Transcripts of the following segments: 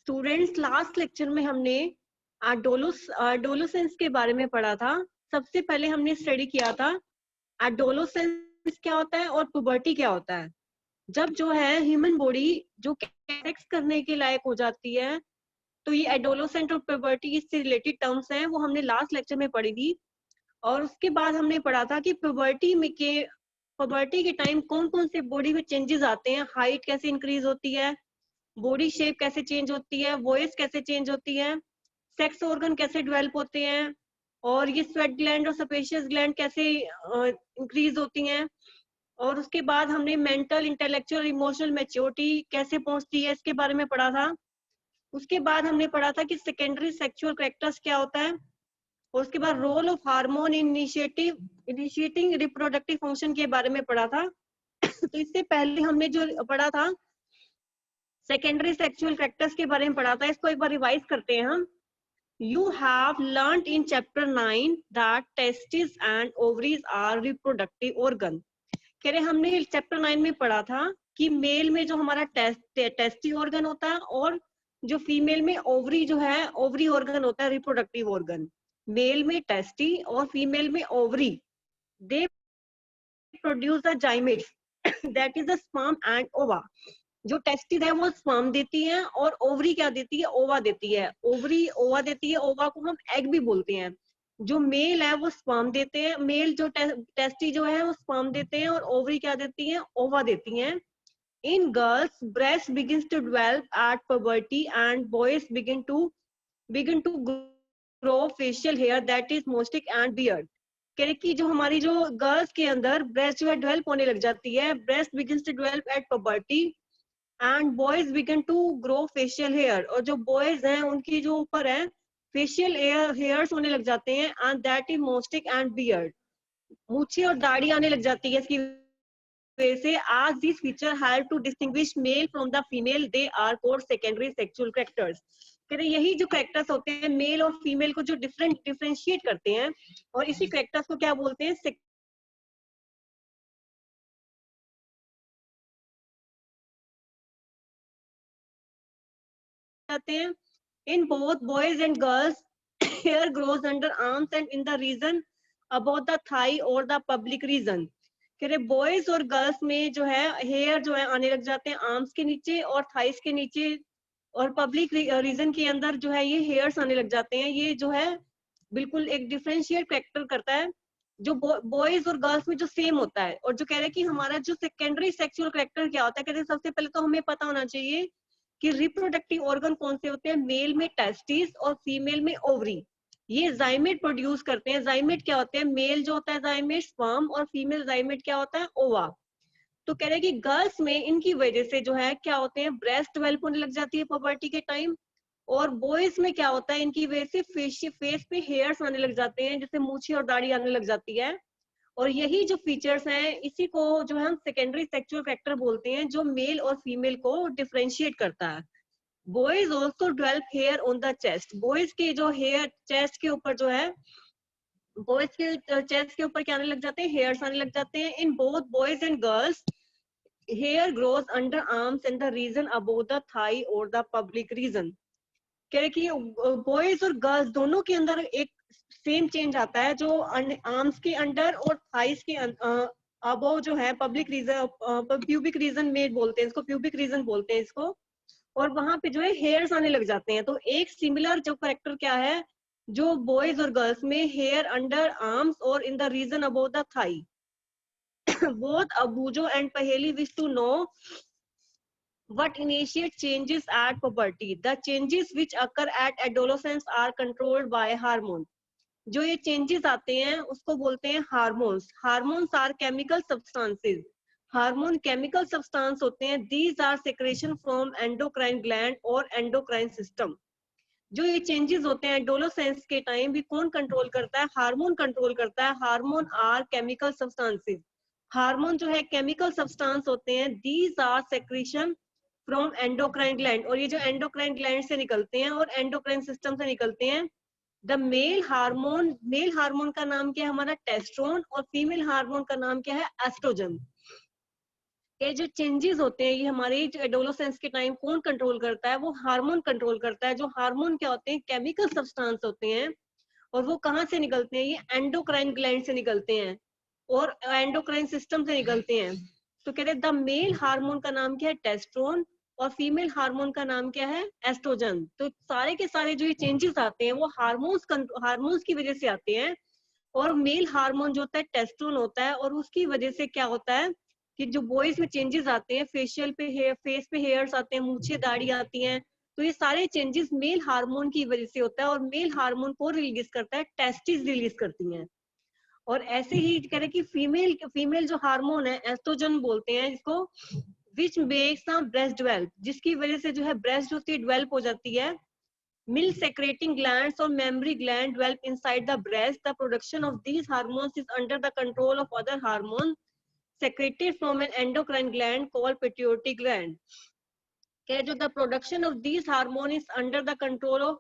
Students, last lecture में हमने adolescence के बारे में पढ़ा था। सबसे पहले हमने स्टडी किया था एडोलोसेंस क्या होता है और पुबर्टी क्या होता है। जब जो है ह्यूमन बॉडी जो सेक्स करने के लायक हो जाती है, तो ये एडोलोसेंट और पुबर्टी इससे रिलेटेड टर्म्स हैं, वो हमने लास्ट लेक्चर में पढ़ी थी। और उसके बाद हमने पढ़ा था कि पुबर्टी के टाइम कौन कौन से बॉडी में चेंजेस आते हैं, हाइट कैसे इंक्रीज होती है, बॉडी शेप कैसे चेंज होती है, वॉइस कैसे चेंज होती है, सेक्स ऑर्गन कैसे डेवलप होते हैं, और ये स्वेट ग्लैंड और सेपेशियस ग्लैंड कैसे इंक्रीज होती हैं। और उसके बाद हमने मेंटल, इंटेलेक्चुअल, इमोशनल मैच्योरिटी कैसे पहुंचती है, इसके बारे में पढ़ा था। उसके बाद हमने पढ़ा था कि सेकेंडरी सेक्सुअल कैरेक्टर्स क्या होता है, और उसके बाद role of hormone initiating reproductive function के बारे में पढ़ा था। तो इससे पहले हमने जो पढ़ा था सेकेंडरी सेक्सुअल कैरेक्टर्स के बारे में पढ़ा था, इसको एक बार रिवाइज करते हैं हम। You have learned in chapter 9 that testes and ovaries are reproductive organ। कह रहे हमने चैप्टर 9 में पढ़ा था कि मेल में जो हमारा टेस्टी ऑर्गन होता है और जो फीमेल में ओवरी जो है ओवरी ऑर्गन होता है, रिप्रोडक्टिव ऑर्गन। मेल में टेस्टी और फीमेल में ovary, they produce the gametes that is the sperm and ova. जो टेस्टिस है वो स्पर्म देती है और ओवरी क्या देती है, ओवा देती है। ओवरी ओवा देती है, ओवा को हम एग भी बोलते हैं। जो मेल है वो स्पर्म देते हैं, मेल जो टेस्टी जो है वो स्पर्म देते हैं, और ओवरी क्या देती है, ओवा देती हैं। In girls breast begins to develop at puberty and boys begin to grow facial hair that is mustache and beard। कह रहे कि जो हमारी जो गर्ल्स के अंदर ब्रेस्ट जो है डेवलप होने लग जाती है, breast begins to develop at puberty and boys began to grow facial hair. और जो बॉयज हैं उनकी जो ऊपर है फेशियल हेयर्स होने लग जाते हैं, and that is moustache and beard, मूछें और दाढ़ी आने लग जाती है इसकी वजह से। आज this feature help to distinguish male from the female, they are called secondary sexual characters. कह रहे यही जो कैरेक्टर्स होते हैं मेल और फीमेल को जो डिफरेंशिएट करते हैं, और इसी कैरेक्टर्स को क्या बोलते हैं, जाते हैं। In both boys and girls, hair grows under arms and in the region above the thigh or the public region। कह रहे बॉयज और गर्ल्स में जो है हेयर जो है आने लग जाते हैं आर्म्स के नीचे और थाइस के नीचे, और पब्लिक रीजन के अंदर जो है ये हेयर्स आने लग जाते हैं। ये जो है बिल्कुल एक डिफरेंशिएट कैरेक्टर करता है जो बॉयज और गर्ल्स में जो सेम होता है। और जो कह रहे हैं कि हमारा जो सेकेंडरी सेक्सुअल कैरेक्टर क्या होता है, कहते हैं सबसे पहले तो हमें पता होना चाहिए कि रिप्रोडक्टिव ऑर्गन कौन से होते हैं। मेल में टेस्टिस और फीमेल में ओवरी, ये जाइमेट प्रोड्यूस करते हैं। जाइमेट क्या होते हैं, मेल जो होता है जाइमेट स्पर्म, और फीमेल जाइमेट क्या होता है, ओवा। तो कह रहे हैं कि गर्ल्स में इनकी वजह से जो है क्या होते हैं, ब्रेस्ट डेवलप होने लग जाती है पुबर्टी के टाइम, और बॉयज में क्या होता है, इनकी वजह से फेस पे हेयर्स आने लग जाते हैं, जैसे मूछें और दाढ़ी आने लग जाती है। और यही जो फीचर्स हैं इसी को जो है हम सेकेंडरी सेक्सुअल कैरेक्टर बोलते हैं, जो मेल और फीमेल को डिफरेंशिएट करता है। Boys also develop hair on the chest. Boys के जो हेयर चेस्ट के ऊपर जो है, बॉयज के चेस्ट के ऊपर क्या आने लग जाते हैं, हेयर्स आने लग जाते हैं। In both boys and girls hair grows under arms in the region above the thigh और द पब्लिक रीजन। कह रहे कि बॉयज और गर्ल्स दोनों के अंदर एक सेम चेंज आता है, जो आर्म्स के अंडर और थाइस के अबोव जो है पब्लिक रीजन, प्यूबिक रीजन में बोलते हैं इसको, प्यूबिक रीजन बोलते हैं इसको, और वहां पे जो है हेयर्स आने लग जाते हैं। तो एक सिमिलर जो करेक्टर क्या है, जो बॉयज और गर्ल्स में हेयर अंडर आर्म्स और in the region above the thigh. Both अबूजो एंड पहेली wish to know what initiate changes at puberty। The changes which occur at adolescence are controlled by hormone। जो ये changes आते हैं उसको बोलते हैं hormones. Hormones are chemical substances. Hormone chemical substance होते हैं। These are secretion from endocrine gland और एंडोक्राइन सिस्टम। जो ये चेंजेस होते हैं एडोलेसेंस के टाइम भी कौन कंट्रोल करता है, हार्मोन कंट्रोल करता है। Hormone are chemical substances. Hormone जो है केमिकल सब्सटेंस होते हैं। These are secretion from endocrine gland, और ये जो एंडोक्राइन ग्लैंड से निकलते हैं और एंडोक्राइन सिस्टम से निकलते हैं। द मेल हार्मोन का नाम क्या है हमारा, टेस्टोन, और फीमेल हार्मोन का नाम क्या है, एस्ट्रोजन। ये जो चेंजेस होते हैं ये हमारे जो एडोलेसेंस के टाइम कौन कंट्रोल करता है, वो हार्मोन कंट्रोल करता है। जो हार्मोन क्या होते हैं, केमिकल सब्सटेंस होते हैं, और वो कहाँ से निकलते हैं, ये एंडोक्राइन ग्लैंड से निकलते हैं और एंडोक्राइन सिस्टम से निकलते हैं। तो कह रहे द मेल हार्मोन का नाम क्या है, टेस्टोन, और फीमेल हार्मोन का नाम क्या है, एस्ट्रोजन। तो सारे के सारे जो ये चेंजेस आते हैं वो हार्मोन्स की वजह से आते हैं। और मेल हार्मोन जो होता है टेस्टोन होता है, और उसकी वजह से क्या होता है कि जो बॉयज में चेंजेस आते हैं, फेशियल पे हेयर, फेस पे हेयर्स आते हैं, मूछे दाढ़ी आती हैं, तो ये सारे चेंजेस मेल हार्मोन की वजह से होता है। और मेल हार्मोन को रिलीज करता है, टेस्टिस रिलीज करती हैं। और ऐसे ही कह रहे कि फीमेल जो हार्मोन है, एस्ट्रोजन बोलते हैं इसको, विच मेक्स द ब्रेस्ट डेवलप, जिसकी वजह से जो है ब्रेस्ट होती है डेवलप हो जाती है। Milk secreting glands or mammary gland develop inside the breast. The production of these hormones is under the control of other hormones secreted from an endocrine gland called pituitary gland. Okay, so the production of these hormones is under the control of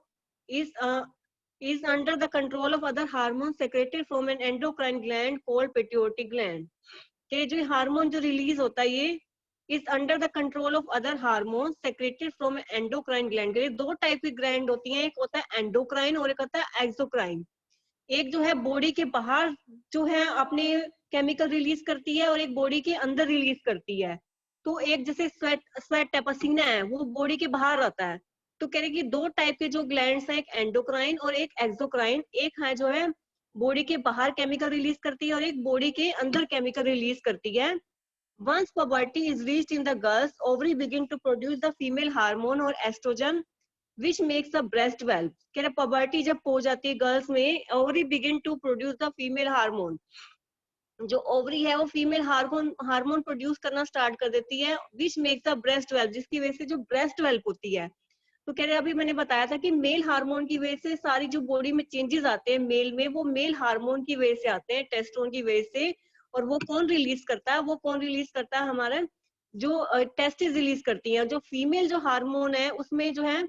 is under the control of other hormones secreted from an endocrine gland called pituitary gland. Okay, जो hormone जो release होता है ये is under the control of other hormones secreted from an endocrine gland. ये दो type की gland होती हैं, एक होता है एंडोक्राइन और एक होता है एक्सोक्राइन। एक जो है बॉडी के बाहर जो है अपने केमिकल रिलीज करती है, और एक बॉडी के अंदर रिलीज करती है। तो एक जैसे स्वेट है, पसीना है, वो बॉडी के बाहर आता है। तो कह रहे कि दो टाइप के जो ग्लैंड्स हैं, एक एंडोक्राइन और एक एक्सोक्राइन। एक है जो है बॉडी के बाहर केमिकल रिलीज करती है, और एक बॉडी के अंदर केमिकल रिलीज करती है। Once puberty is reached in the girls, ovary begin to produce the female hormone or estrogen, which makes the breast develop. कह रहे puberty जब हो जाती है गर्ल्स में, ovary begin to produce the female hormone. जो ओवरी है वो फीमेल हार्मोन प्रोड्यूस करना स्टार्ट कर देती है, विच मेक्स द ब्रेस्ट डेवलप, जिसकी वजह से जो ब्रेस्ट डेवलप होती है। तो कह रहे अभी मैंने बताया था कि मेल हार्मोन की वजह से सारी जो बॉडी में चेंजेस आते हैं मेल में, वो मेल हार्मोन की वजह से आते हैं, टेस्टोन की वजह से। और वो कौन रिलीज करता है, वो कौन रिलीज करता है, हमारा जो टेस्टिस रिलीज करती है। जो फीमेल जो हार्मोन है उसमें जो है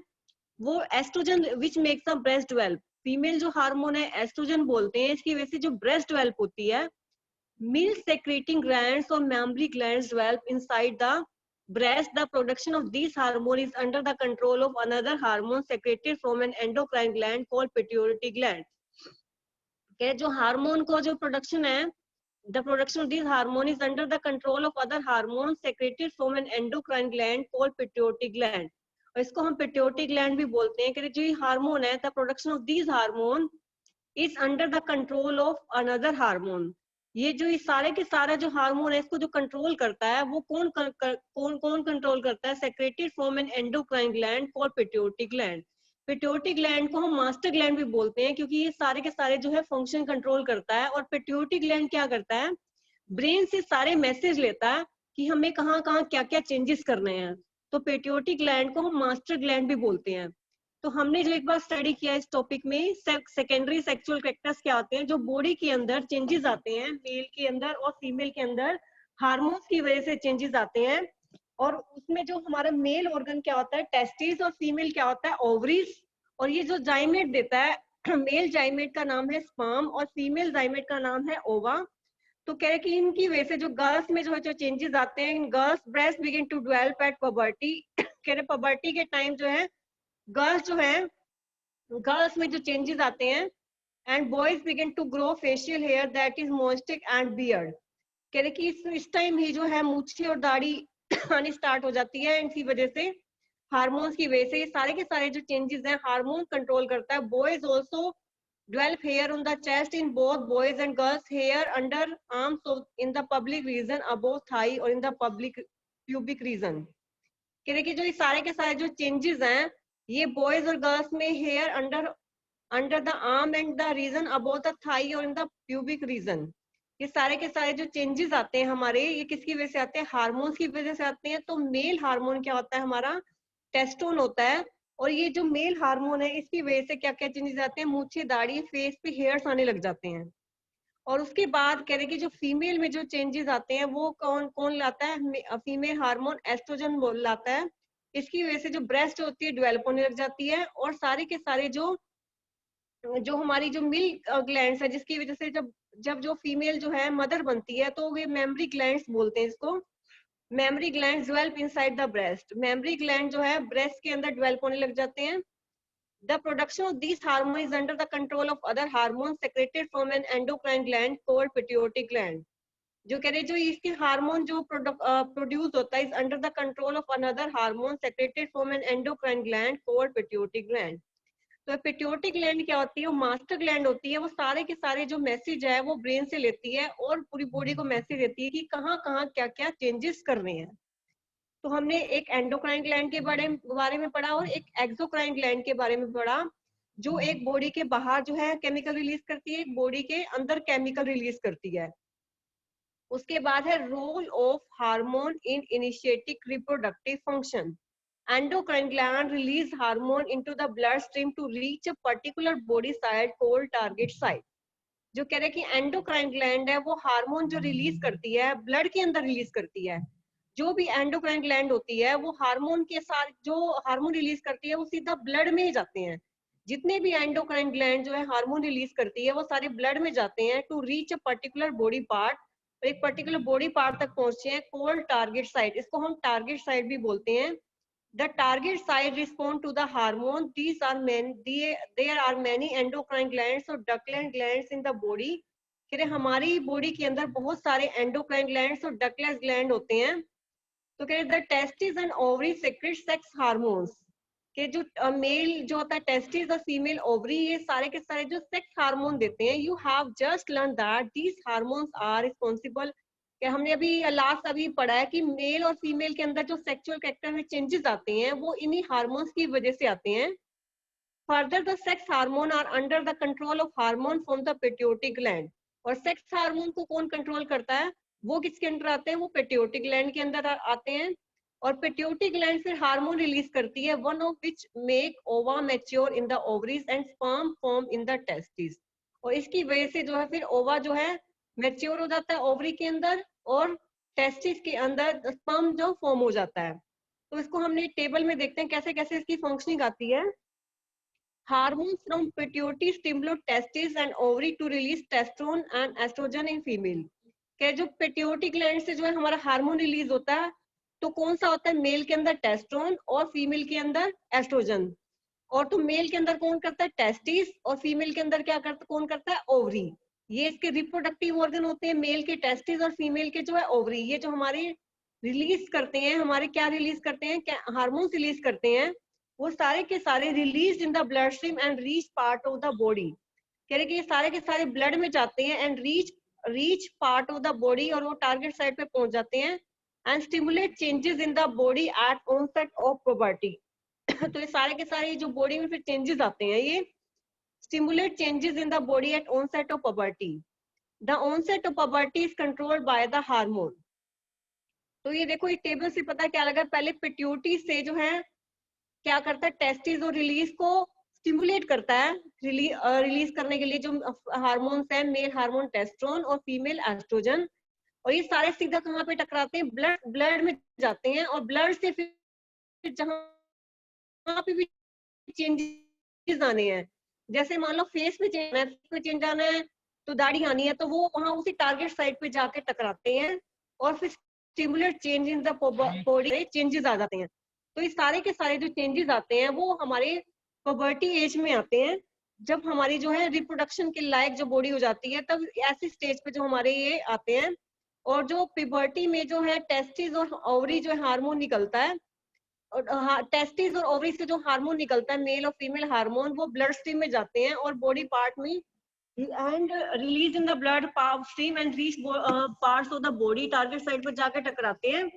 वो oestrogen, which makes the breast develop. Female जो हार्मोन है एस्ट्रोजन बोलते हैं, इसकी वजह से जो ब्रेस्ट डेवलप होती है। Milk secreting glands or mammary glands develop inside the breast. The production of these hormones is under the control of another hormone secreted from an endocrine gland called pituitary gland. Okay, जो hormone को जो production है, the production of these hormone is under the control of other hormones secreted from an endocrine gland called pituitary gland. और इसको हम pituitary gland भी बोलते हैं कि जो ये हार्मोन है, the production of these hormone is under the control of another hormone. ये जो ये सारे के सारा जो हार्मोन है इसको जो कंट्रोल करता है, वो कौन कंट्रोल करता है, secreted from N endocrine gland called pituitary gland. Pituitary gland को हम मास्टर ग्लैंड भी बोलते हैं, क्योंकि ये सारे के सारे जो है फंक्शन कंट्रोल करता है। और पिट्यूटरी ग्लैंड क्या करता है, ब्रेन से सारे मैसेज लेता है कि हमें कहाँ कहाँ क्या क्या चेंजेस करने हैं। तो पिट्यूटरी ग्लैंड को हम मास्टर ग्लैंड भी बोलते हैं। तो हमने जो एक बार स्टडी किया इस टॉपिक में, सेकेंडरी सेक्सुअल कैरेक्टर्स क्या होते हैं, जो बॉडी के अंदर चेंजेस आते हैं, मेल के अंदर और फीमेल के अंदर हार्मोन्स की वजह से चेंजेस आते हैं। और उसमें जो हमारा मेल ऑर्गन क्या होता है, टेस्टिस, और फीमेल क्या होता है, ओवरीज। और ये जो जाइमेट देता है, मेल जाइमेट का नाम है स्पर्म और फीमेल जाइमेट का नाम है ओवा। तो कह रहे कि इनकी वजह से जो गर्ल्स में जो चेंजेस आते हैं, girls breast begin to develop at puberty. कह रहे पबर्टी के टाइम जो है गर्ल्स जो है, गर्ल्स में जो चेंजेस आते हैं, and boys begin to grow facial hair that is moustache and beard. कह रहे कि इस टाइम ही जो है मूछे और दाढ़ी आनी स्टार्ट हो जाती है, इनकी वजह से, हार्मोन्स की वजह से। ये सारे के सारे जो चेंजेस हैं हार्मोन कंट्रोल करता है। Boys also develop hair on the chest in both boys and girls, hair under arms in the public region above thigh और in the public pubic region. कह रहे कि जो ये सारे के सारे जो चेंजेस हैं, ये बॉयज और गर्ल्स में hair under the arm and the region above the thigh और इन द प्यूबिक रीजन, ये सारे के सारे जो चेंजेस आते हैं हमारे, ये किसकी वजह से आते हैं, हार्मोन्स की वजह से आते हैं। तो मेल हार्मोन क्या होता है हमारा, टेस्टोन होता है। और ये जो मेल हार्मोन है इसकी वजह से क्या क्या चेंजेस आते हैं, मूछे दाढ़ी फेस पे हेयर्स आने लग जाते हैं। और उसके बाद कह रहे कि जो फीमेल में जो चेंजेस आते हैं वो कौन कौन लाता है, फीमेल हार्मोन एस्ट्रोजन लाता है। इसकी वजह से जो ब्रेस्ट होती है डेवलप होने लग जाती है। और सारे के सारे जो हमारी जो मिल्क ग्लैंड्स है, जिसकी वजह से जब जब जो फीमेल जो है मदर बनती है, तो वे मेमरी ग्लैंड्स बोलते हैं इसको, memory gland develop inside the breast, memory gland जो है ब्रेस्ट के अंदर डेवलप होने लग जाते हैं. The production of these hormones is under the control of other hormones secreted from an endocrine gland called pituitary gland. जो कह रहे जो इसके हार्मोन जो प्रोड्यूस होता है is under the control of another hormone secreted from N endocrine gland called pituitary gland. तो pituitary gland क्या होती है? वो मास्टर ग्लैंड होती है. वो सारे के सारे जो मैसेज है वो ब्रेन से लेती है और पूरी बॉडी को मैसेज देती है कि कहाँ कहाँ क्या क्या चेंजेस करने हैं. तो हमने एक एंडोक्राइन ग्लैंड के बारे में पढ़ा और एक एक्सोक्राइन ग्लैंड के बारे में पढ़ा, जो एक बॉडी के बाहर जो है केमिकल रिलीज करती है, एक बॉडी के अंदर केमिकल रिलीज करती है. उसके बाद है role of hormone in initiating reproductive function. Endocrine gland release hormone into the blood stream to reach a particular body site called target site. जो कह रहे हैं कि एंडोक्राइन ग्लैंड है वो हार्मोन जो रिलीज करती है ब्लड के अंदर रिलीज करती है. जो भी एंडोक्राइन ग्लैंड होती है वो हार्मोन के साथ जो हार्मोन रिलीज करती है वो सीधा ब्लड में ही जाते हैं. जितने भी एंडोक्राइन ग्लैंड जो है हार्मोन रिलीज करती है वो सारे ब्लड में जाते हैं to reach a particular body part. तो एक पर्टिकुलर बॉडी पार्ट तक पहुंचे हैं कॉल्ड टारगेट साइट. इसको हम टारगेट साइट भी बोलते हैं. The target site respond to the hormone. These are there are many endocrine glands और ductless glands in the body. हमारी बॉडी के अंदर बहुत सारे एंडोक्राइन ग्लैंड्स और डक्टलेस ग्लैंड होते हैं. तो कह रहे the testis and ovary secrete sex hormones. के जो मेल जो होता है टेस्टिस और फीमेल ओवरी, ये सारे के सारे जो सेक्स हार्मोन देते हैं. You have just learn that these hormones are responsible. कि हमने अभी लास्ट अभी पढ़ा है कि मेल और फीमेल के अंदर जो सेक्सुअल कैरेक्टर में चेंजेस आते हैं वो इन्हीं हार्मोन्स की वजह से आते हैं. Further the sex hormone are under the control of hormone from the pituitary gland. और सेक्स हार्मोन को कौन कंट्रोल करता है? वो किसके अंदर आते हैं? वो पिट्यूटरी ग्लैंड के अंदर आते हैं. और पिट्यूटरी ग्लैंड फिर हार्मोन रिलीज करती है, वन ऑफ विच मेक ओवा mature in the ovaries and sperm form in the testis. और इसकी वजह से जो है फिर ओवा जो है मैच्योर हो जाता है ओवरी के अंदर और टेस्टिस के अंदर स्पर्म जो फॉर्म हो जाता है. तो इसको हमने टेबल में देखते हैं कैसे कैसे इसकी फंक्शनिंग आती है. Hormones from pituitary stimulate testes and ovary to release testosterone and estrogen in female. क्या जो पिट्यूटरी ग्लैंड से जो है हमारा हार्मोन रिलीज होता है, तो कौन सा होता है? मेल के अंदर टेस्टोन और फीमेल के अंदर एस्ट्रोजन. और तो मेल के अंदर कौन करता है? टेस्टिस. और फीमेल के अंदर क्या करता कौन करता है? ओवरी. ये इसके रिप्रोडक्टिव ऑर्गन होते हैं, मेल के टेस्टिस और फीमेल के जो है ओवरी. ये जो हमारे रिलीज करते हैं, हमारे क्या रिलीज करते हैं? क्या हार्मोन रिलीज करते हैं? वो सारे के सारे release in the blood stream and reach part of the body. कह रहे कि ये सारे के सारे ब्लड में जाते हैं and reach part of the body और वो टारगेट साइट पे पहुंच जाते हैं and stimulate changes in the body at onset of puberty. तो ये सारे के सारे जो बॉडी में फिर चेंजेस आते हैं, ये stimulate changes in the body at onset of puberty. The onset of puberty is controlled by the hormone. तो ये देखो एक टेबल से पता क्या लगा, पहले पिट्यूटरी से जो है क्या करता है? टेस्टिस और रिलीज को स्टिमुलेट करता है. रिलीज करने के लिए जो हार्मोन्स हैं, मेल हार्मोन टेस्टोन और फीमेल एस्ट्रोजन. और ये सारे सीधा कहाँ पे टकराते हैं? ब्लड में जाते हैं. और ब्लड से फिर जहाँ पे भी चेंजेस आने हैं, जैसे मान लो फेस पे चेंज आना है तो दाढ़ी आनी है, तो वो वहां उसी टारगेट साइट पे जाके टकराते हैं और फिर stimulate change in the body, changes आ जाते हैं. तो ये सारे के सारे जो चेंजेस आते हैं वो हमारे पुबर्टी एज में आते हैं, जब हमारी जो है रिप्रोडक्शन के लायक जो बॉडी हो जाती है, तब ऐसी स्टेज पे जो हमारे ये आते हैं. और जो पुबर्टी में जो है टेस्टिस और ओवरी जो हार्मोन निकलता है, और टेस्टिस और ओवरी से जो हार्मोन निकलता है मेल और फीमेल हार्मोन, वो ब्लड स्ट्रीम में जाते हैं और बॉडी पार्ट में and release in the blood stream and reach parts of the body, target site पर जाकर टकराते हैं.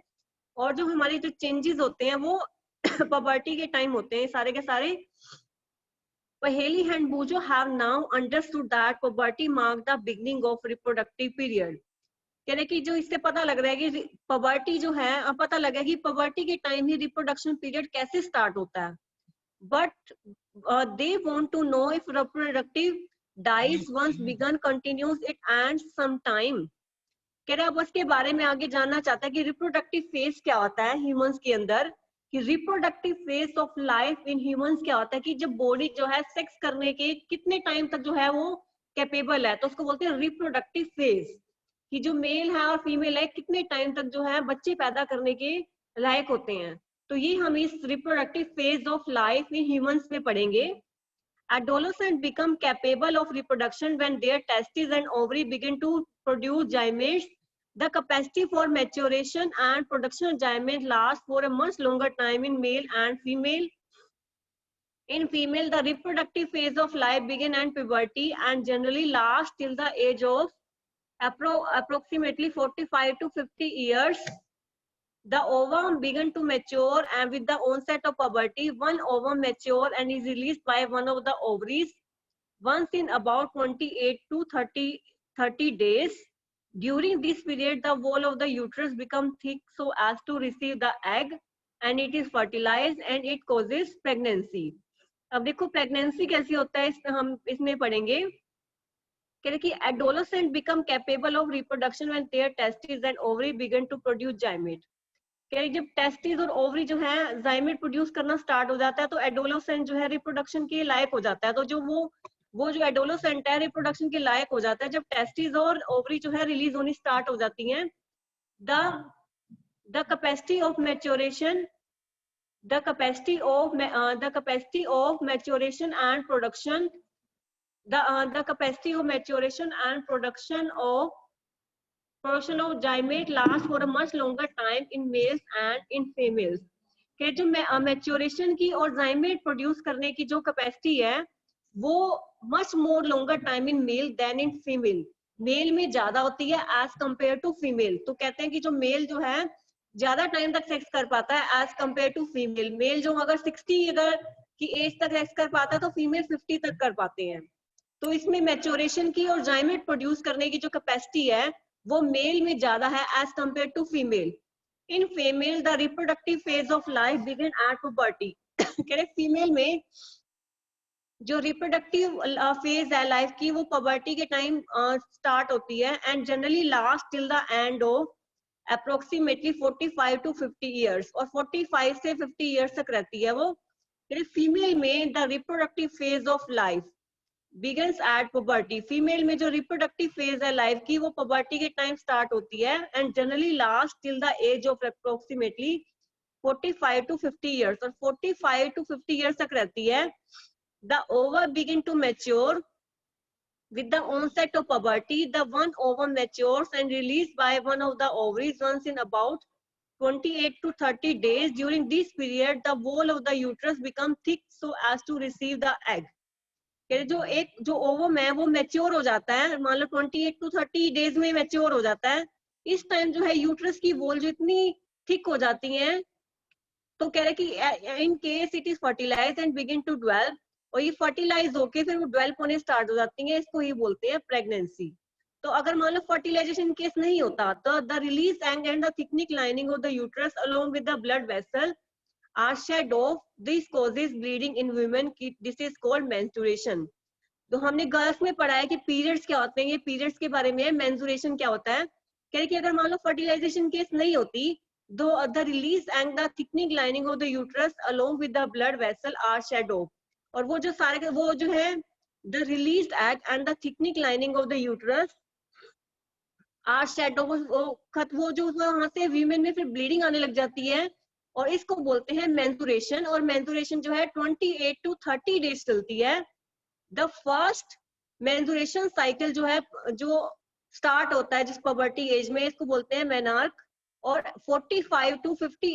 और जो हमारे जो चेंजेस होते हैं वो पुबर्टी के टाइम होते हैं सारे के सारे. Haley and Bujo have now understood that puberty marks the beginning of reproductive period. कह रहे कि जो इससे पता लग रहा है कि puberty जो है, अब पता लगा कि puberty के टाइम ही रिप्रोडक्शन पीरियड कैसे स्टार्ट होता है. But they want to know if reproductive dies once begun continues it and some time. कह रहे अब उसके बारे में आगे जानना चाहता है कि रिप्रोडक्टिव फेज क्या होता है ह्यूमंस के अंदर, कि reproductive phase of life in humans क्या होता है, कि जब बॉडी जो है सेक्स करने के कितने टाइम तक जो है वो कैपेबल है, तो उसको बोलते हैं रिप्रोडक्टिव फेज. कि जो मेल है और फीमेल है कितने टाइम तक जो है बच्चे पैदा करने के लायक होते हैं। तो ये हम इस reproductive phase of life in humans में पढ़ेंगे। Adolescents become capable of reproduction when their testes and ovary begin to produce gametes. The capacity for maturation and production of gametes lasts for a much longer time in male and female. In female, the reproductive phase of life begins at puberty and generally lasts till the age of approximately 45 to 50 years. The ovum begin to mature, and with the onset of puberty, one ovum mature and is released by one of the ovaries once in about 28 to 30 days. During this period, the wall of the uterus becomes thick so as to receive the egg, and it is fertilized and it causes pregnancy. अब देखो pregnancy कैसे होता है, इसमें हम इसमें पढ़ेंगे कि adolescent become capable of reproduction when their testes and ovary begin to produce gamete. जब टेस्टिस और ओवरी जो है जाइमेट प्रोड्यूस करना स्टार्ट हो जाता है तो एडोलोसेंट जो है रिप्रोडक्शन के लायक हो जाता है। तो जो वो जो एडोलोसेंट है रिप्रोडक्शन के लायक हो जाता है जब टेस्टिस और ओवरी जो है रिलीज होनी स्टार्ट हो जाती हैं। The capacity of maturation and production the capacity of maturation and production of gamete lasts for a much longer time in males and in females. कि जो मैच्योरेशन की और जाइमेट प्रोड्यूस करने की जो कैपेसिटी है वो much more longer time in male than in female, male में ज्यादा होती है एज कंपेयर टू फीमेल। तो कहते हैं कि जो मेल जो है ज्यादा टाइम तक सेक्स कर पाता है as compare to female. Male जो अगर 60 अगर की एज तक सेक्स कर पाता है तो फीमेल 50 तक कर पाते हैं। तो इसमें मैच्योरेशन की और जाइमेट प्रोड्यूस करने की जो कैपेसिटी है वो मेल में ज्यादा है as compare to female. In female the reproductive phase of life begin at puberty. कह रहे फीमेल में जो रिप्रोडक्टिव फेज है लाइफ की वो पुबर्टी के टाइम स्टार्ट होती है and generally last till the end of approximately 45 to 50 years, और 45 से 50 years तक रहती है वो। फीमेल में the reproductive phase of life begins at puberty। Female में जो रिप्रोडक्टिव फेज है लाइफ की वो पुबर्टी के टाइम स्टार्ट होती है and generally last till the age of approximately 45 to 50 years, और 45 to 50 years तक रहती है। The ovary begin to mature with the onset of puberty. The one ovum matures and released by one of the ovaries once in about 28 to 30 days. During this period, the wall of the uterus becomes thick so as to receive the egg। जो ovum है वो mature हो जाता है, मान लो 28 to 30 days में mature हो जाता है। इस टाइम जो है यूट्रस की वॉल जो इतनी थिक हो जाती है तो कह रहे कि in case it is fertilise and begin to develop, और ये फर्टिलाइज होके फिर वो डेवलप होने स्टार्ट हो जाती है, इसको ही बोलते हैं प्रेगनेंसी। तो अगर मान लो फर्टिलाइजेशन केस नहीं होता तो the release and the thickening lining of the uterus along with the blood vessel are shed off. This causes bleeding in women. This is called menstruation। तो हमने गर्ल्स में पढ़ा है कि पीरियड्स क्या होते हैं, ये पीरियड्स के बारे में है। मेंस्ट्रुएशन क्या होता है, कह रहे कि अगर मान लो फर्टिलाइजेशन केस नहीं होती दो the release and the thickening lining of the uterus along with the blood vessel are shed off, और वो जो सारे वो जो है the released egg and the thickening lining of the uterus are shed off, वो जो वहां से वीमेन में फिर ब्लीडिंग आने लग जाती है और इसको बोलते हैं मेंस्ट्रुएशन। और मेंस्ट्रुएशन जो है 28 to 30 डेज चलती है। द फर्स्ट मेंस्ट्रुएशन साइकिल जो है जो स्टार्ट होता है जिस पुबर्टी एज में, इसको बोलते हैं मेनार्क। और 45 to 50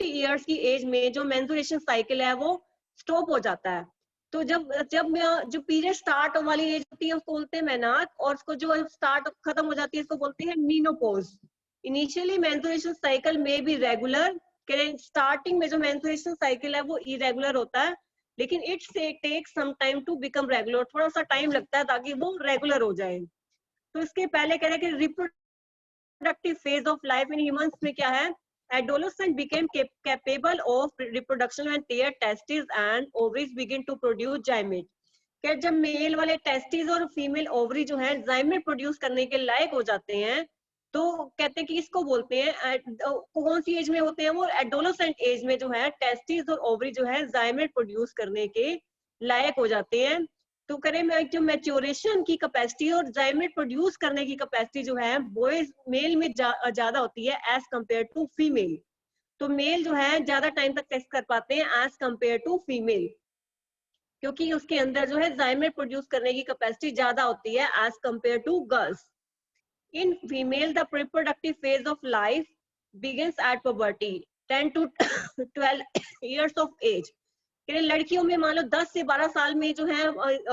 इयर्स की एज में जो मेंस्ट्रुएशन साइकिल है वो स्टॉप हो जाता है। तो जब जो पीरियड स्टार्ट वाली एज होती है उसको बोलते हैं मेनार्क, और उसको जो स्टार्ट खत्म हो जाती है इसको बोलते हैं मीनोपॉज। इनिशियली मेंस्ट्रुएशन साइकिल में भी रेगुलर, स्टार्टिंग में जो मेंस्ट्रुएशन साइकिल है वो इरेगुलर होता है, लेकिन इट से take some time to become regular, थोड़ा सा टाइम लगता है ताकि वो रेगुलर हो जाए। तो इसके पहले कह रहे हैं कि reproductive phase of life in humans में क्या है, adolescent became capable of reproduction when their testis and ovaries begin to produce gamete. क्या जब मेल वाले टेस्टिस और फीमेल ओवरी जो है जाइमेट प्रोड्यूस करने के लायक हो जाते हैं तो कहते हैं कि इसको बोलते हैं, कौन सी एज में होते हैं वो, एडोलेसेंट एज में जो है टेस्टिस और ओवरी जो है जाइमेट प्रोड्यूस करने के लायक हो जाते हैं। तो करें जो मैच्योरेशन की कैपेसिटी और जाइमेट प्रोड्यूस करने की कैपेसिटी जो है बॉयज मेल में ज्यादा होती है एज कंपेयर टू फीमेल। तो मेल जो है ज्यादा टाइम तक टेस्ट कर पाते हैं एज कंपेयर टू फीमेल, क्योंकि उसके अंदर जो है जाइमेट प्रोड्यूस करने की कैपेसिटी ज्यादा होती है as compare to girls. In female the reproductive phase of life begins at puberty 10 to 12 years of age। लड़कियों में मान लो 10 से 12 साल में जो है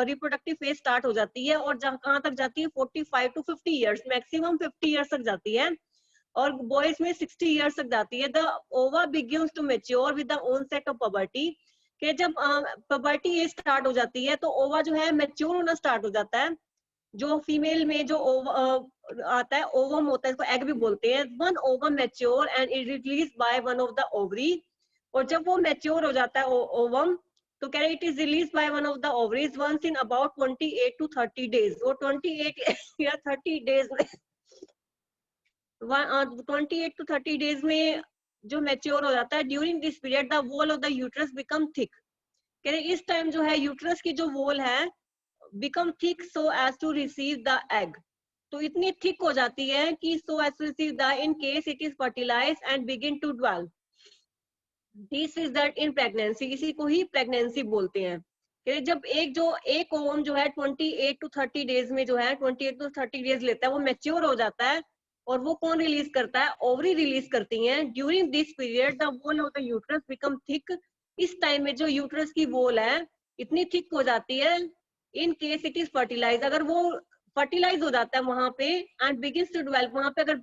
रिप्रोडक्टिव फेज स्टार्ट हो जाती है, और कहाँ तक जाती है 45 to 50 इयर्स, मैक्सिमम 50 इयर्स तक जाती है, और बॉयज में 60 इयर्स तक जाती है। The ova begins to mature with the onset of puberty, कि जब puberty एज स्टार्ट हो जाती है तो ओवा जो है मैच्योर होना स्टार्ट हो जाता है। जो फीमेल में जो आता है ओवम होता है, इसको एग भी बोलते हैं। One ovum mature and it release by one of the ovary, और जब वो मैच्योर हो जाता है ओवम तो कह रहे it is release by one of the ovaries once in about 28 to 30 days. वो 28 या 30 डेज में 28 to 30 डेज में जो मैच्योर हो जाता है। During this period the wall of the uterus become thick. कह रहे इस टाइम जो है यूट्रस की जो वॉल है become thick so as to receive the egg। तो इतनी थिक हो जाती है कि so as to receive the in case it is fertilized and begin to develop। This is that in pregnancy, इसी को ही प्रेगनेंसी बोलते हैं। कि जब एक ओवम जो है 28 to 30 डेज में जो है 28 to 30 डेज लेता है, वो मैच्योर हो जाता है, और वो कौन रिलीज करता है? ओवरी रिलीज करती हैं। During this period the wall of the uterus become thick. इस टाइम में जो यूट्रस की वॉल है इतनी थिक हो जाती है, in case it is fertilize, अगर वो फर्टिलाइज हो जाता है वहां पे, एंड बिगिंस टू डेवलप, वहां पे अगर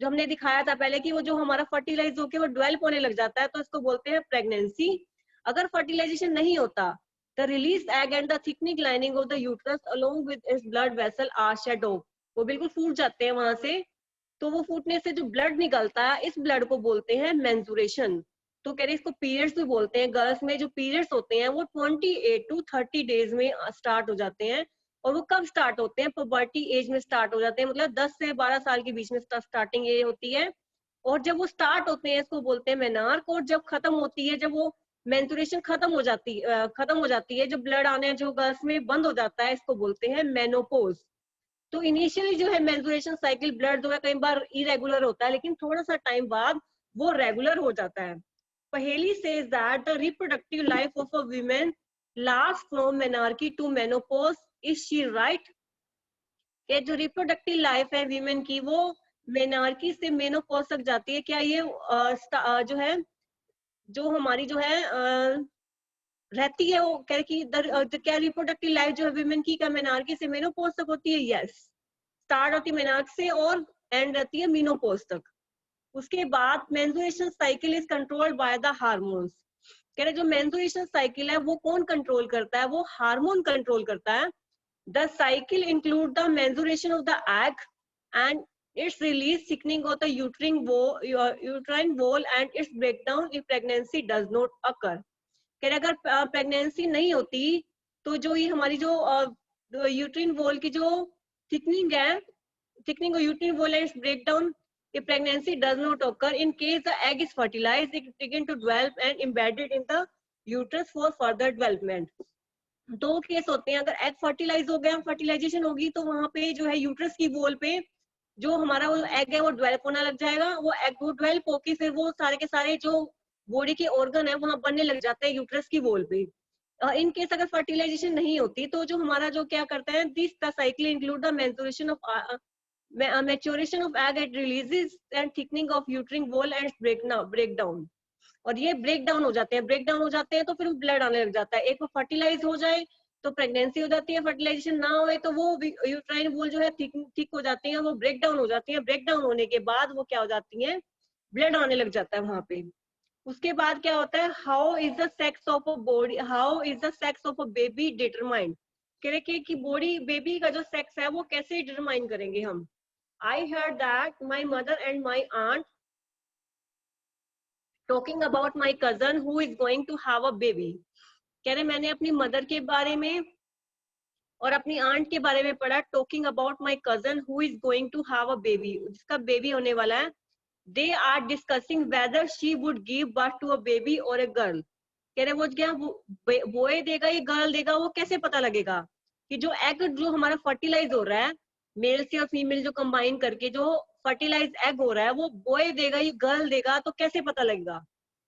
जो हमने दिखाया था पहले कि वो जो हमारा फर्टिलाइज होके वो डेवलप होने लग जाता है, तो इसको बोलते हैं प्रेगनेंसी। अगर फर्टिलाइजेशन नहीं होता, the release egg and the thickening lining of the uterus along with its blood vessel are shed off. वो बिल्कुल फूट जाते हैं वहां से, तो वो फूटने से जो ब्लड निकलता है इस ब्लड को बोलते हैं मेंस्ट्रुएशन। तो कह रहे इसको पीरियड्स भी बोलते हैं। गर्ल्स में जो पीरियड्स होते हैं वो 28 to 30 डेज में स्टार्ट हो जाते हैं। और वो कब स्टार्ट होते हैं? पुबर्टी एज में स्टार्ट हो जाते हैं, मतलब 10 से 12 साल के बीच में स्टार्टिंग ये होती है। और जब वो स्टार्ट होते हैं इसको बोलते हैं मेनार्क। और जब खत्म होती है, जब वो मेंस्ट्रुएशन खत्म हो जाती है, जब ब्लड आने जो गर्ल्स में बंद हो जाता है, इसको बोलते हैं मेनोपोज। तो इनिशियली जो है मेंस्ट्रुएशन साइकिल ब्लड जो है कई बार इरेगुलर होता है, लेकिन थोड़ा सा टाइम बाद वो रेगुलर हो जाता है। Paheli says that the reproductive life of a woman lasts from menarche to menopause. Is she right? कि जो रिप्रोडक्टिव लाइफ है वीमेन की वो मेनार्की से मेनोपॉज तक जाती है। क्या ये जो है जो हमारी जो है रहती है, वो कह कि क्या रिप्रोडक्टिव लाइफ जो है वीमेन की क्या मेनार्की से मेनोपॉज तक होती है? यस, स्टार्ट होती है मेनार्क से और एंड रहती है मेनोपॉज तक। उसके बाद menstruation cycle is controlled by the hormones. कह रहे जो मेंस्ट्रुएशन साइकिल है वो कौन कंट्रोल करता है? वो हार्मोन कंट्रोल करता है। The cycle include the menstruation of the egg and it's release, thickening of the uterine wall and it's breakdown if pregnancy does not occur. कह रहे अगर प्रेगनेंसी नहीं होती तो जो ये हमारी जो यूट्राइन वॉल की जो थिकनिंग है, thickening of uterine wall and it's breakdown if pregnancy does not occur, in case the egg is fertilized, it begin to develop and embedded in the uterus for further development। दो case होते हैं, अगर egg fertilize हो गया, fertilisation होगी, तो वहां पे जो है यूट्रस की वॉल पे जो हमारा वो एग है वो डेवलप होना लग जाएगा। वो एग वो डेवलप होके फिर वो सारे के सारे जो बॉडी के ऑर्गन है वहां बनने लग जाते हैं यूट्रस की वॉल पे। इन केस अगर फर्टिलाइजेशन नहीं होती तो जो हमारा जो क्या करता है, this the cycle include the menstruation of maturation of egg, it releases and thickening of uterine wall and breakdown। और ये ब्रेक डाउन हो जाते हैं, ब्रेक डाउन हो जाते हैं तो फिर ब्लड आने लग जाता है। एक वो फर्टिलाइज हो जाए तो प्रेगनेंसी हो जाती है, फर्टिलाइजेशन ना हो तो वो यूट्राइन वॉल जो है थिक हो जाती है, वो ब्रेक डाउन हो जाती है। ब्रेक डाउन होने के बाद वो क्या हो जाती है? ब्लड आने लग जाता है वहां पे। उसके बाद क्या होता है? How is the sex of a body, how is the sex of a baby determined. कह रहे कि बॉडी बेबी का जो सेक्स है वो कैसे डिटरमाइन करेंगे हम? I heard that my mother and my aunt talking about my cousin who is going to have a baby। कह रहे मैंने अपनी मदर के बारे में और अपनी आंट के बारे में पढ़ा, talking about my cousin who is going to have a baby, जिसका बेबी होने वाला है। They are discussing whether she would give birth to a baby और ए गर्ल। कह रहे वो क्या बॉय देगा या गर्ल देगा, वो कैसे पता लगेगा कि जो एग जो हमारा फर्टिलाइज हो रहा है मेल से और फीमेल जो कंबाइन करके जो फर्टिलाइज एग हो रहा है वो बॉय देगा या गर्ल देगा, तो कैसे पता लगेगा?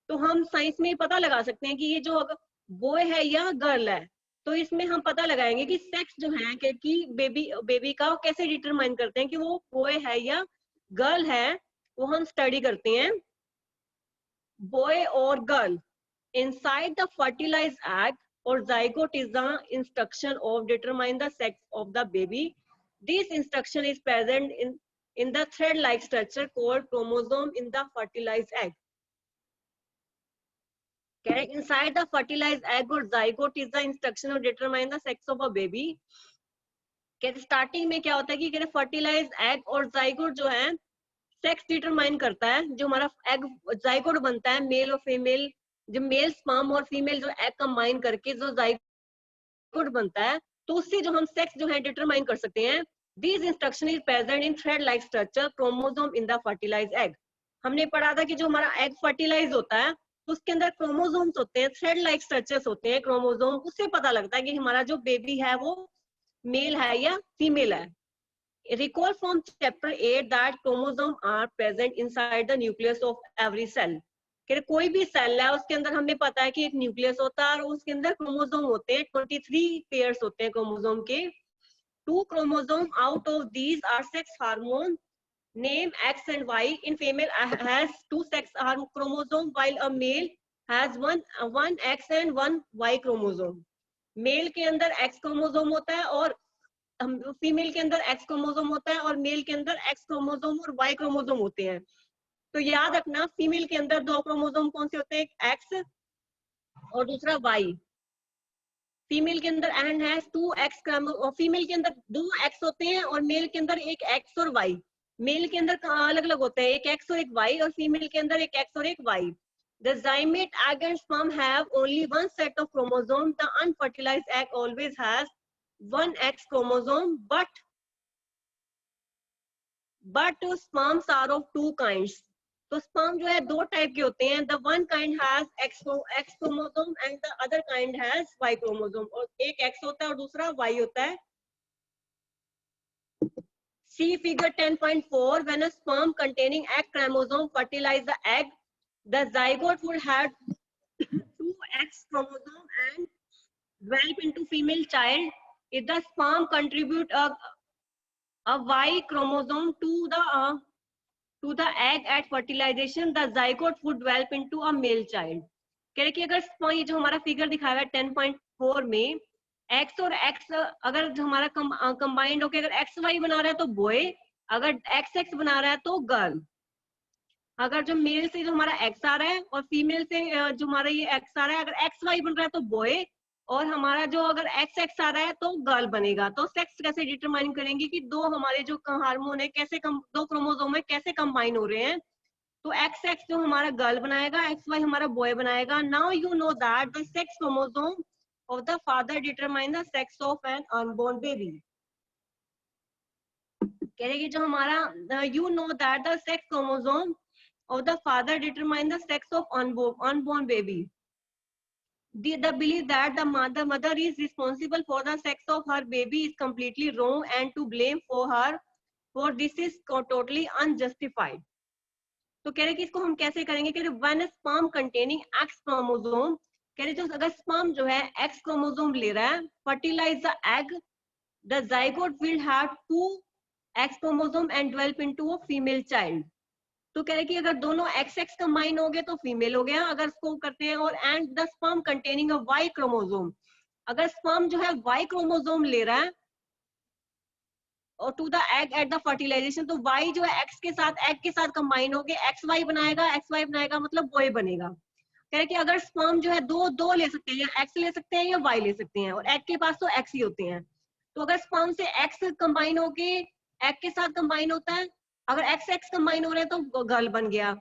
तो हम साइंस में पता लगा सकते हैं कि ये जो बॉय है या गर्ल है। तो इसमें हम पता लगाएंगे कि सेक्स जो है कि बेबी का कैसे डिटरमाइन करते हैं कि वो बॉय है या गर्ल है, वो हम स्टडी करते हैं। बॉय और girl inside the fertilized egg or zygote is the instruction of determine the sex of the baby. This instruction is present in the thread-like structure called chromosome in the fertilized egg. Okay, inside the fertilized egg or zygote is the instruction of determine the sex of a baby. Okay, starting में क्या होता है कि fertilized egg और zygote जो है sex determine करता है। जो हमारा एग जाइगोट बनता है मेल और फीमेल, जो मेल स्पर्म और फीमेल जो एग कंबाइन करके जो जाइगोट बनता है, तो उससे जो हम सेक्स जो है डिटरमाइन कर सकते हैं। This instruction is present in thread like structure chromosome in the fertilize egg. हमने पढ़ा था कि जो हमारा एग फर्टिलाइज होता है तो उसके अंदर क्रोमोसोम्स होते हैं, थ्रेड लाइक स्ट्रक्चर्स होते हैं क्रोमोसोम, उससे पता लगता है कि हमारा जो बेबी है वो मेल है या फीमेल है। Recall from chapter 8 that chromosomes are present inside the nucleus of every cell. कोई भी सेल है उसके अंदर हमें पता है कि एक न्यूक्लियस होता है और उसके अंदर क्रोमोसोम होते हैं, 23 पेयर्स होते हैं क्रोमोसोम के। 2 chromosome out of these are sex hormone name X and Y. In female has 2 sex chromosome while a male has one X and one Y chromosome. Male के अंदर X क्रोमोसोम होता है और female के अंदर x chromosome होता है और मेल के अंदर एक्स क्रोमोसोम और वाई क्रोमोसोम होते हैं। तो याद रखना फीमेल के अंदर 2 क्रोमोसोम कौन से होते हैं, एक एक्स और दूसरा वाई। फीमेल के अंदर एंड है 2 एक्स और फीमेल के अंदर 2 एक्स होते हैं और मेल के अंदर एक एक्स और वाई। मेल के अंदर अलग अलग होते हैं, एक एक्स और एक वाई, और फीमेल के अंदर एक एक्स और एक Y. The zymate egg and sperm have only one set of chromosomes. The unfertilized egg always has one X chromosome, but sperms are of 2 kinds. तो sperm जो है 2 टाइप के होते हैं। The one kind has X chromosome and the other kind has Y chromosome. और एक X होता है और दूसरा Y होता है। See figure 10.4. When a sperm containing X chromosome fertilize the egg, the zygote would have 2 X chromosome and develop into female child. If the sperm contribute a Y chromosome to the egg at fertilization, the zygote would develop into a male child. कह रहे कि अगर ये जो हमारा figure दिखाया है 10.4 में X और X अगर जो हमारा कंबाइंड होकर अगर XY बना रहा है तो बॉय, अगर XX बना रहा है तो गर्ल। अगर जो मेल से जो हमारा X आ रहा है और फीमेल से जो हमारा ये X आ रहा है, अगर XY बन रहा है तो बॉय, और हमारा जो अगर XX आ रहा है तो गर्ल बनेगा। तो सेक्स कैसे डिटरमाइन करेंगे कि दो हमारे जो हार्मोन है कैसे दो क्रोमोसोम है कैसे कंबाइन हो रहे हैं। तो XX जो हमारा गर्ल बनाएगा, XY हमारा बॉय बनाएगा। Now you know that the sex chromosome of the father determine the sex of an unborn baby. कह रहे कि जो हमारा you know that the sex chromosome of the father determine the sex of unborn baby. The belief that the mother is responsible for the sex of her baby is completely wrong, and to blame for this is totally unjustified. तो कह रहे कि इसको हम कैसे करेंगे, कह रहे when a sperm containing X chromosome, कह रहे जो अगर sperm जो है X chromosome ले रहा है, fertilize the egg, the zygote will have 2 X chromosome and develop into a female child. तो कह रहे कि अगर दोनों XX कंबाइन हो गए तो फीमेल हो गया, अगर इसको करते हैं। और and the sperm containing a Y chromosome, अगर स्पर्म जो है Y क्रोमोसोम ले रहा है और to the egg at the fertilization, तो Y जो है X के साथ एग के साथ कंबाइन हो गए, XY बनाएगा मतलब बॉय बनेगा। कह रहे कि अगर स्पर्म जो है दो ले सकते हैं, या X ले सकते हैं या Y ले सकते हैं, और एग के पास तो X ही होते हैं। तो अगर स्पर्म से X कंबाइन होके एग के साथ कंबाइन होता है, अगर XX कंबाइन हो रहे हैं तो गर्ल बन गया,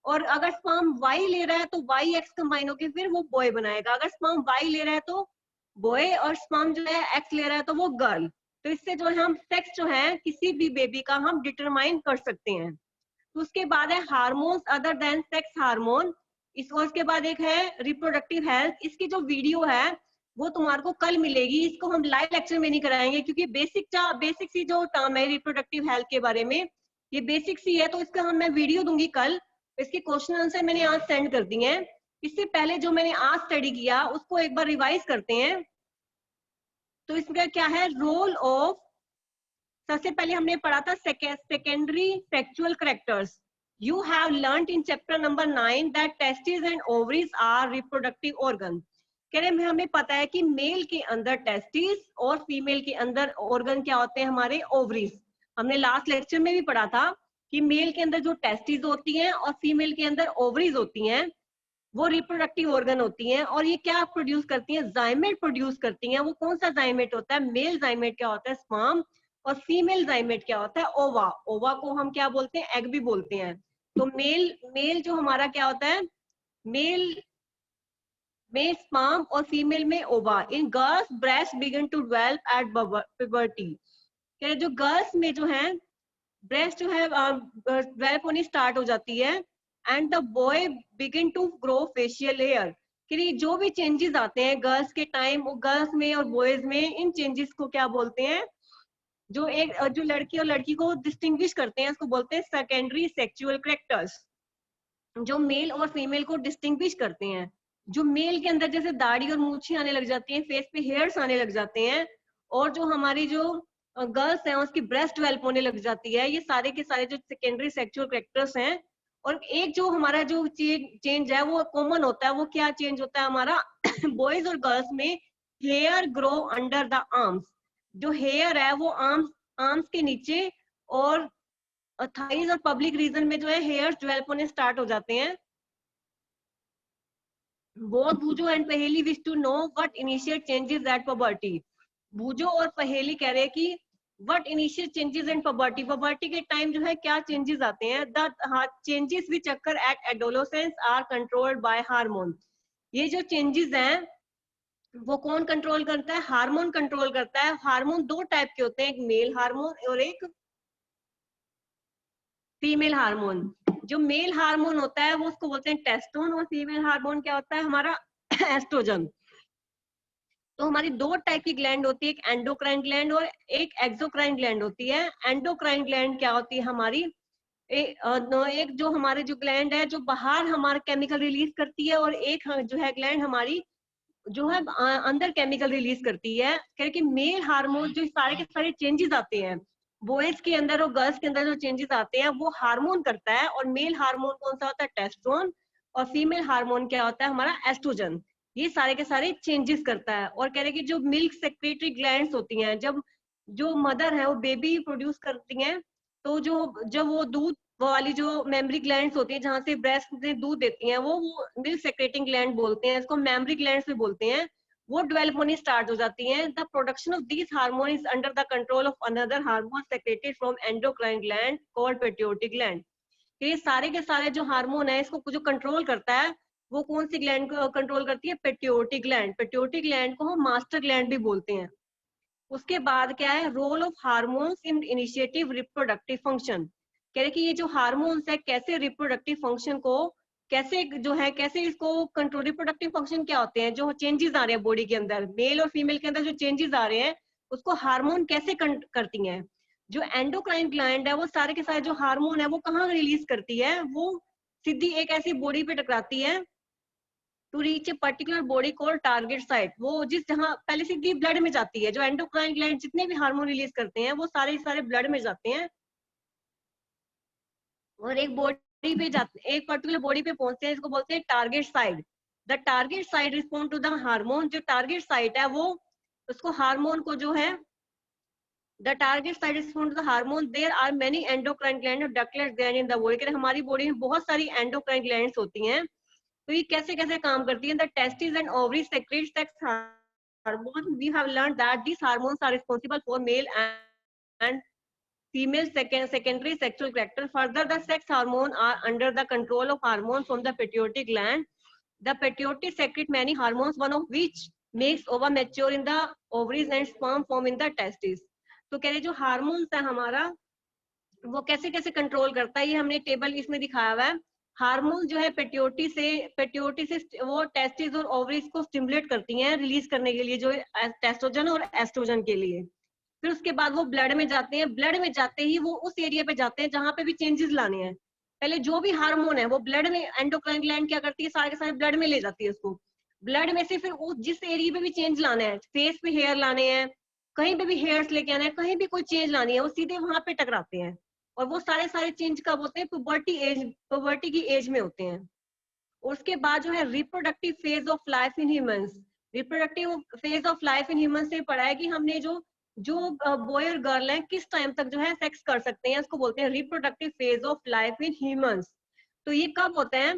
और अगर स्पर्म Y ले रहा है तो YX कंबाइन होके फिर वो बॉय बनाएगा। अगर स्पर्म Y ले रहा है तो बॉय और स्पर्म जो है X ले रहा है तो वो गर्ल। तो इससे जो है हम सेक्स जो है किसी भी बेबी का हम डिटरमाइन कर सकते हैं। तो उसके बाद है hormones other than sex hormone. इसके बाद एक है रिप्रोडक्टिव हेल्थ, इसकी जो वीडियो है वो तुम्हारे को कल मिलेगी, इसको हम लाइव लेक्चर में नहीं कराएंगे क्योंकि बेसिक सी जो टर्म है रिप्रोडक्टिव हेल्थ के बारे में, ये बेसिक सी है, तो इसका मैं वीडियो दूंगी कल। इसके क्वेश्चन आंसर मैंने आज सेंड कर दिए हैं। इससे पहले जो मैंने आज स्टडी किया उसको एक बार रिवाइज करते हैं। तो इसका क्या है रोल ऑफ, सबसे पहले हमने पढ़ा था secondary sexual characters. You have learned in chapter number 9 that testis and ovaries are reproductive organ. कह रहे हैं हमें पता है कि मेल के अंदर टेस्टिस और फीमेल के अंदर ऑर्गन क्या होते हैं, हमारे ओवरीज। हमने लास्ट लेक्चर में भी पढ़ा था कि मेल के अंदर जो टेस्टिस होती हैं और फीमेल के अंदर ओवरीज होती हैं वो रिप्रोडक्टिव ऑर्गन होती हैं, और ये क्या प्रोड्यूस करती हैं, जाइमेट प्रोड्यूस करती हैं। वो कौन सा जाइमेट होता है, मेल जाइमेट क्या होता है स्पर्म, और फीमेल जाइमेट क्या होता है ओवा। ओवा को हम क्या बोलते हैं, एग भी बोलते हैं। तो मेल जो हमारा क्या होता है, मेल में स्पर्म और फीमेल में ova. In girls breast begin to develop at puberty. जो गर्ल्स में जो है ब्रेस्ट जो है डेवलप होनी स्टार्ट हो जाती है, and the boy begin to grow facial hair. कि जो भी चेंजेस आते हैं गर्ल्स के टाइम, गर्ल्स में और बॉयज में, इन चेंजेस को क्या बोलते हैं, जो लड़की और लड़की को डिस्टिंग्विश करते हैं उसको बोलते हैं सेकेंडरी सेक्सुअल कैरेक्टर्स, जो मेल और फीमेल को डिस्टिंग्विश करते हैं। जो मेल के अंदर जैसे दाढ़ी और मूछें आने लग जाती हैं, फेस पे हेयर्स आने लग जाते हैं, और जो हमारी जो गर्ल्स हैं उसकी ब्रेस्ट डेवलप होने लग जाती है, ये सारे के सारे जो सेकेंडरी सेक्सुअल कैरेक्टर्स हैं। और एक जो हमारा जो चेंज है वो कॉमन होता है, वो क्या चेंज होता है हमारा बॉयज और गर्ल्स में, hair grow under the arms. जो हेयर है वो आर्म्स के नीचे और थाइज और पब्लिक रीजन में जो है हेयर्स डेवलप होने स्टार्ट हो जाते हैं। Both Bujo and Paheli wish to know what initial changes at puberty. Bujo और पहेली कह रहे हैं कि what initial changes in puberty, puberty के टाइम जो है क्या चेंजेस आते हैं। The changes which occur at adolescence are controlled by hormone. ये जो चेंजेस हैं वो कौन कंट्रोल करता है, हार्मोन कंट्रोल करता है। हार्मोन दो टाइप के होते हैं, एक मेल हार्मोन और एक फीमेल हार्मोन। जो मेल हार्मोन होता है वो उसको बोलते हैं टेस्टोन, और फीमेल हार्मोन क्या होता है हमारा एस्ट्रोजन। तो हमारी दो टाइप की ग्लैंड होती है, एक एंडोक्राइन ग्लैंड और एक एक्सोक्राइन ग्लैंड होती है। एंडोक्राइन ग्लैंड क्या होती है हमारी, एक जो हमारे जो ग्लैंड है जो बाहर हमारा केमिकल रिलीज करती है, और एक जो है ग्लैंड हमारी जो है अंदर केमिकल रिलीज करती है। क्योंकि मेल हार्मोन जो सारे के सारे चेंजेस आते हैं बॉयज के अंदर और गर्ल्स के अंदर जो चेंजेस आते हैं वो हार्मोन करता है। और मेल हार्मोन कौन सा होता है, टेस्टोन, और फीमेल हार्मोन क्या होता है हमारा एस्ट्रोजन। ये सारे के सारे चेंजेस करता है। और कह रहे कि जो मिल्क सेक्रेटरी ग्लैंड्स होती हैं, जब जो मदर है वो बेबी प्रोड्यूस करती हैं, तो जब वो दूध वाली जो मेमरी ग्लैंड्स होती है जहां से ब्रेस्ट में दूध देती हैं, वो मिल्क सेक्रेटिंग ग्लैंड बोलते हैं, इसको मेमरी ग्लैंड्स भी बोलते हैं, वो डेवलप होनी स्टार्ट हो जाती हैं। The production of this hormone is under the control of another hormone secreted from endocrine gland called pituitary gland. ये सारे के सारे जो हार्मोन है इसको जो कंट्रोल करता है वो कौन सी ग्लैंड को कंट्रोल करती है, पिट्यूटरी ग्लैंड। पिट्यूटरी ग्लैंड को हम मास्टर ग्लैंड भी बोलते हैं। उसके बाद क्या है, role of hormones in initiative reproductive function. कह रहे कि ये जो हार्मोन्स है कैसे रिप्रोडक्टिव फंक्शन को कैसे जो है कैसे इसको कंट्रोल, रिप्रोडक्टिव फंक्शन क्या होते हैं, जो चेंजेस आ रहे हैं बॉडी के अंदर मेल और फीमेल के अंदर जो चेंजेस आ रहे हैं उसको हार्मोन कैसे करती हैं। जो एंडोक्राइन ग्लैंड है वो सारे के सारे जो हार्मोन है वो कहाँ रिलीज करती है, वो सीधी एक ऐसी बॉडी पे टकराती है, to reach a particular body called target site. वो जिस जहां पहले सीधी ब्लड में जाती है, जो एंडोक्राइन ग्लैंड जितने भी हार्मोन रिलीज करते हैं वो सारे सारे ब्लड में जाते हैं, और एक बॉडी पे जाते हैं, एक पर्टिकुलर बॉडी पे पहुंचते हैं, इसको बोलते हैं target site. The target site respond to the hormone. जो टारगेट साइट है वो उसको हार्मोन को जो है the target site respond to the hormone. There are many endocrine gland और ductless gland in the body. हमारी बॉडी में बहुत सारी एंडोक्राइन ग्लैंड्स होती हैं। तो ये कैसे कैसे काम करती है, the testis and ovaries secrete sex hormone. We have learned that these hormones are responsible for male and female secondary sexual character. Further, the sex hormone are under the control of hormones from the pituitary gland. The pituitary secrete many hormones, one of which makes ova mature in the ovaries and sperm form in the testes. तो कह रहे जो hormones है हमारा वो कैसे कैसे control करता है, ये हमने टेबल इसमें दिखाया हुआ है। हार्मोन जो है पेट्यूटरी से वो टेस्टिस और ओवरीज को स्टिमुलेट करती हैं रिलीज करने के लिए, जो टेस्टोजन और एस्ट्रोजन के लिए। फिर उसके बाद वो ब्लड में जाते हैं, ब्लड में जाते ही वो उस एरिया पे जाते हैं जहां पे भी चेंजेस लाने हैं। पहले जो भी हार्मोन है वो ब्लड में, एंडोक्राइन ग्लैंड क्या करती है, सारे के सारे ब्लड में ले जाती है उसको। ब्लड में से फिर उस जिस एरिया पे भी चेंज लाना है, फेस पे हेयर लाने हैं, कहीं पे भी हेयर्स लेके आना है, कहीं भी कोई चेंज लानी है, वो सीधे वहां पे टकराते हैं। और वो सारे चेंज कब होते हैं, पुबर्टी की एज में होते हैं। उसके बाद जो है reproductive phase of life in humans. Reproductive phase of life in humans से पढ़ा है कि हमने जो बॉय और गर्ल है किस टाइम तक जो है सेक्स कर सकते हैं, उसको बोलते हैं reproductive phase of life in humans. तो ये कब होता है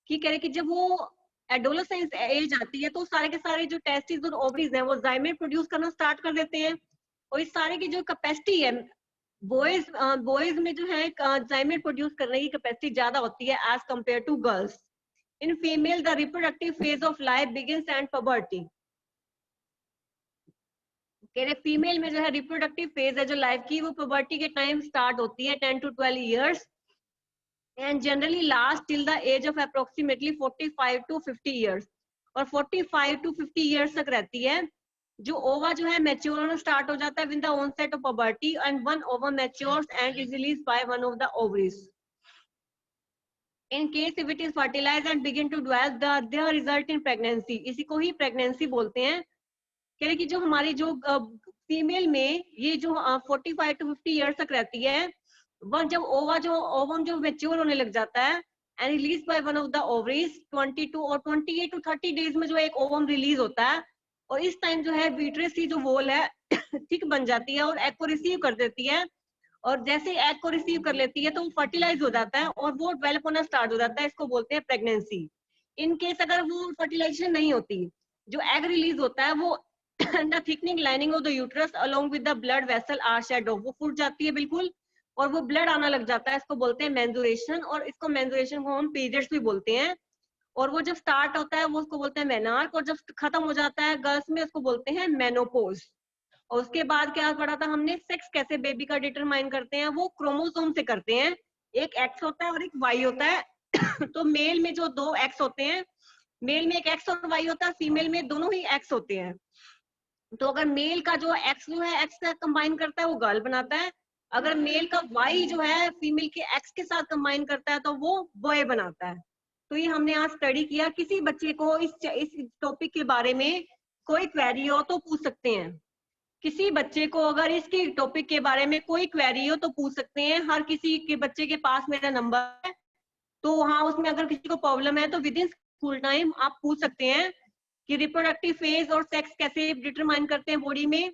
कि कह रहे कि जब वो एडोलेसेंस एज आती है तो सारे के सारे जो टेस्टिस और ओवरीज हैं वो जाइमेट प्रोड्यूस करना स्टार्ट कर देते हैं। और इस सारे की जो कैपेसिटी है बॉयज में जो है जाइमेट प्रोड्यूस करने की कैपेसिटी ज्यादा होती है as compare to girls. In female, the reproductive phase of life begins at puberty. कह रहे फीमेल में जो है रिप्रोडक्टिव फेज है जो लाइफ की, वो पुबर्टी के टाइम स्टार्ट होती है 10 to 12 years and generally last till the age of approximately 45 to 50 years. और 45 to 50 years तक रहती है। जो ओवा जो है मैच्योर होना स्टार्ट हो जाता है with the onset of puberty and one ova matures and is released by one of the ovaries. In case if it is fertilized and begin to develop, the result in pregnancy, इसी को ही pregnancy बोलते हैं। कह रहे कि जो हमारी जो फीमेल में ये जो 45 to 50 years तक रहती है, वह जब ओवम जो मैच्योर होने लग जाता है and release by one of the ovaries 22 और 28 to 30 डेज में जो एक ओवम रिलीज होता है। और इस टाइम जो है वीट्रस की जो वॉल है थिक बन जाती है और एग को रिसीव कर देती है। और जैसे एग को रिसीव कर लेती है तो वो फर्टिलाइज हो जाता है और वो डेवलप होना स्टार्ट हो जाता है, इसको बोलते हैं प्रेगनेंसी। इन केस अगर वो फर्टिलाइजेशन नहीं होती, जो एग रिलीज होता है वो the thickening lining of the uterus along with the blood vessel are shed off, वो फूट जाती है बिल्कुल और वो ब्लड आना लग जाता है, इसको बोलते हैं मेंजुरेशन। और इसको मेंजुरेशन को हम पीरियड्स भी बोलते हैं। और वो जब स्टार्ट होता है वो उसको बोलते हैं मेनार्क, और जब खत्म हो जाता है गर्ल्स में उसको बोलते हैं मेनोपोज। और उसके बाद क्या पढ़ा था हमने, सेक्स कैसे बेबी का डिटरमाइन करते हैं, वो क्रोमोसोम से करते हैं। एक एक्स होता है और एक वाई होता है तो मेल में जो दो एक्स होते हैं, मेल में एक एक्स और वाई होता है, फीमेल में दोनों ही एक्स होते हैं। तो अगर मेल का जो एक्स जो है एक्स का कंबाइन करता है वो गर्ल बनाता है, अगर मेल का वाई जो है फीमेल के एक्स के साथ कंबाइन करता है तो वो बॉय बनाता है। तो ये हमने आज स्टडी किया। किसी बच्चे को इस टॉपिक के बारे में कोई क्वेरी हो तो पूछ सकते हैं। किसी बच्चे को अगर इसके टॉपिक के बारे में कोई क्वेरी हो तो पूछ सकते हैं। हर किसी के बच्चे के पास मेरा नंबर है, तो हाँ उसमें अगर किसी को प्रॉब्लम है तो विद इन स्कूल टाइम आप पूछ सकते हैं कि रिप्रोडक्टिव फेज और सेक्स कैसे डिटरमाइन करते हैं बॉडी में।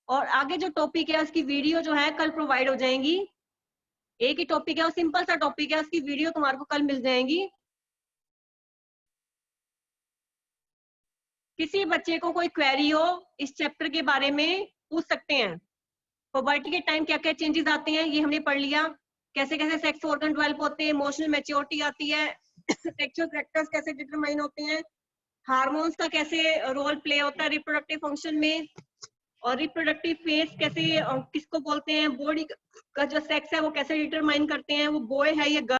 और आगे जो टॉपिक है उसकी वीडियो जो है कल प्रोवाइड हो जाएंगी। एक ही टॉपिक है और सिंपल सा टॉपिक है, उसकी वीडियो तुम्हारे को कल मिल जाएंगी। किसी बच्चे को कोई क्वेरी हो इस चैप्टर के बारे में पूछ सकते हैं। पुबर्टी के टाइम क्या क्या चेंजेस आते हैं ये हमने पढ़ लिया, कैसे कैसे सेक्स ऑर्गन डेवलप होते हैं, इमोशनल मैच्योरिटी आती है, सेक्सुअल कैरेक्टर्स कैसे डिटरमाइन होते हैं, हार्मोन्स का कैसे रोल प्ले होता है रिप्रोडक्टिव फंक्शन में, और रिप्रोडक्टिव फेज कैसे किसको बोलते हैं, बॉडी का जो सेक्स है वो कैसे डिटरमाइन करते हैं, वो बॉय है या गर्ल